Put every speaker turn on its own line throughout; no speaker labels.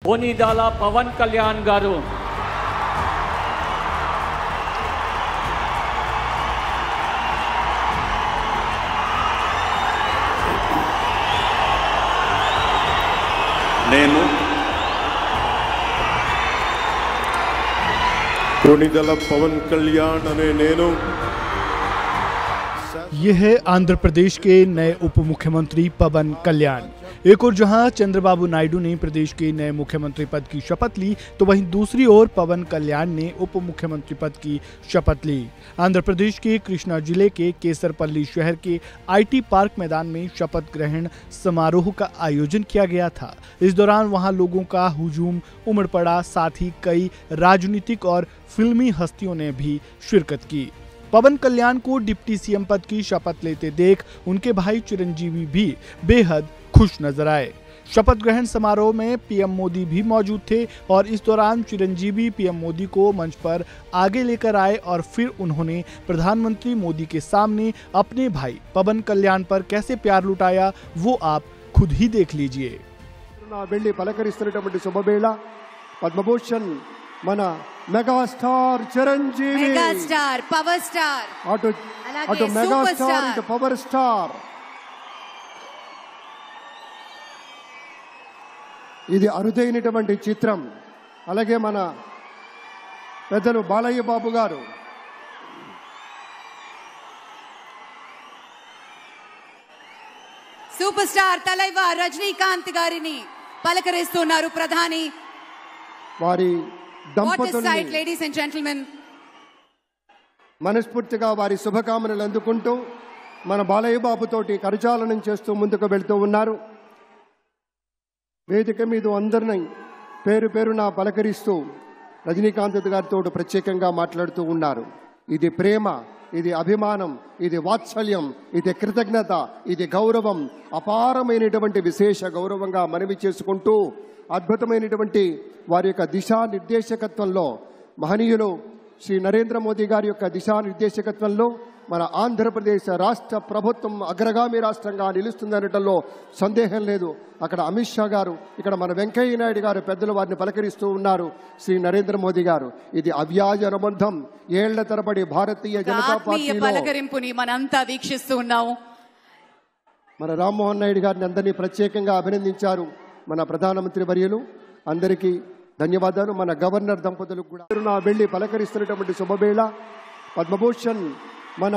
కొనిదల పవన్ కళ్యాణ్ గారు
నేను కొనిదల పవన్ కళ్యాణ్ అనే నేను
ये है आंध्र प्रदेश के नए उप मुख्यमंत्री पवन कल्याण। एक और जहां चंद्रबाबू नायडू ने प्रदेश के नए मुख्यमंत्री पद की शपथ ली, तो वहीं दूसरी ओर पवन कल्याण ने उप मुख्यमंत्री पद की शपथ ली। आंध्र प्रदेश के कृष्णा जिले के केसरपल्ली शहर के IT पार्क मैदान में शपथ ग्रहण समारोह का आयोजन किया गया था। इस दौरान वहां लोगों का हुजूम उमड़ पड़ा, साथ ही कई राजनीतिक और फिल्मी हस्तियों ने भी शिरकत की। पवन कल्याण को डिप्टी CM पद की शपथ लेते देख उनके भाई चिरंजीवी भी बेहद खुश नजर आए। शपथ ग्रहण समारोह में PM मोदी भी मौजूद थे और इस दौरान चिरंजीवी PM मोदी को मंच पर आगे लेकर आए और फिर उन्होंने प्रधानमंत्री मोदी के सामने अपने भाई पवन कल्याण पर कैसे प्यार लुटाया, वो आप खुद ही देख लीजिए।
पद्मभूषण మన megastar Chiranjeevi,
megastar power star,
అటు మెగాస్టార్ ఇటు పవర్ స్టార్. ఇది అరుదైనటువంటి చిత్రం. అలాగే మన పెద్దలు బాలయ్య బాబు గారు
సూపర్ స్టార్ తలైవా రజనీకాంత్ గారిని పలకరిస్తున్నారు ప్రధాని.
వారి
లేడీస్ అండ్ జెంటిల్మెన్,
మనస్ఫూర్తిగా వారి శుభకామనలు అందుకుంటూ మన బాలయ్య బాబుతోటి కరచాలనం చేస్తూ ముందుకు వెళ్తూ ఉన్నారు. వేదిక మీద అందరినీ పేరు పేరున పలకరిస్తూ రజనీకాంత్ గారితో ప్రత్యేకంగా మాట్లాడుతూ ఉన్నారు. ఇది ప్రేమ, ఇది అభిమానం, ఇది వాత్సల్యం, ఇది కృతజ్ఞత, ఇది గౌరవం, అపారమైనటువంటి విశేష గౌరవంగా మనవి చేసుకుంటూ అద్భుతమైనటువంటి వారి యొక్క దిశానిర్దేశకత్వంలో మహనీయులు శ్రీ నరేంద్ర మోదీ గారి యొక్క దిశానిర్దేశకత్వంలో మన ఆంధ్రప్రదేశ్ రాష్ట్ర ప్రభుత్వం అగ్రగామి రాష్ట్రంగా నిలుస్తుందనటంలో సందేహం లేదు. అక్కడ అమిత్ షా గారు, ఇక్కడ మన వెంకయ్య నాయుడు గారు పెద్దలు వారిని పలకరిస్తూ ఉన్నారు. శ్రీ నరేంద్ర మోదీ గారు, ఇది అవ్యాజ అనుబంధం. ఏళ్ల తరబడి భారతీయ జనతా పార్టీ
పలకరింపుని మనంతా వీక్షిస్తూ ఉన్నాము.
మన రామ్మోహన్ నాయుడు గారిని అందరినీ ప్రత్యేకంగా అభినందించారు మన ప్రధానమంత్రి వర్యులు. అందరికీ ధన్యవాదాలు. మన గవర్నర్ దంపతులకు కూడా వెళ్లి పలకరిస్తున్నటువంటి శుభవేళ. పద్మభూషణ్ మన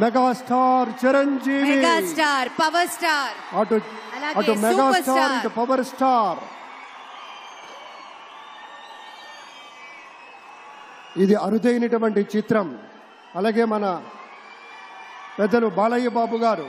megastar Chiranjeevi,
megastar power star,
అటు మెగాస్టార్ ఇటు పవర్ స్టార్. ఇది అరుదైనటువంటి చిత్రం. అలాగే మన పెద్దలు బాలయ్య బాబు గారు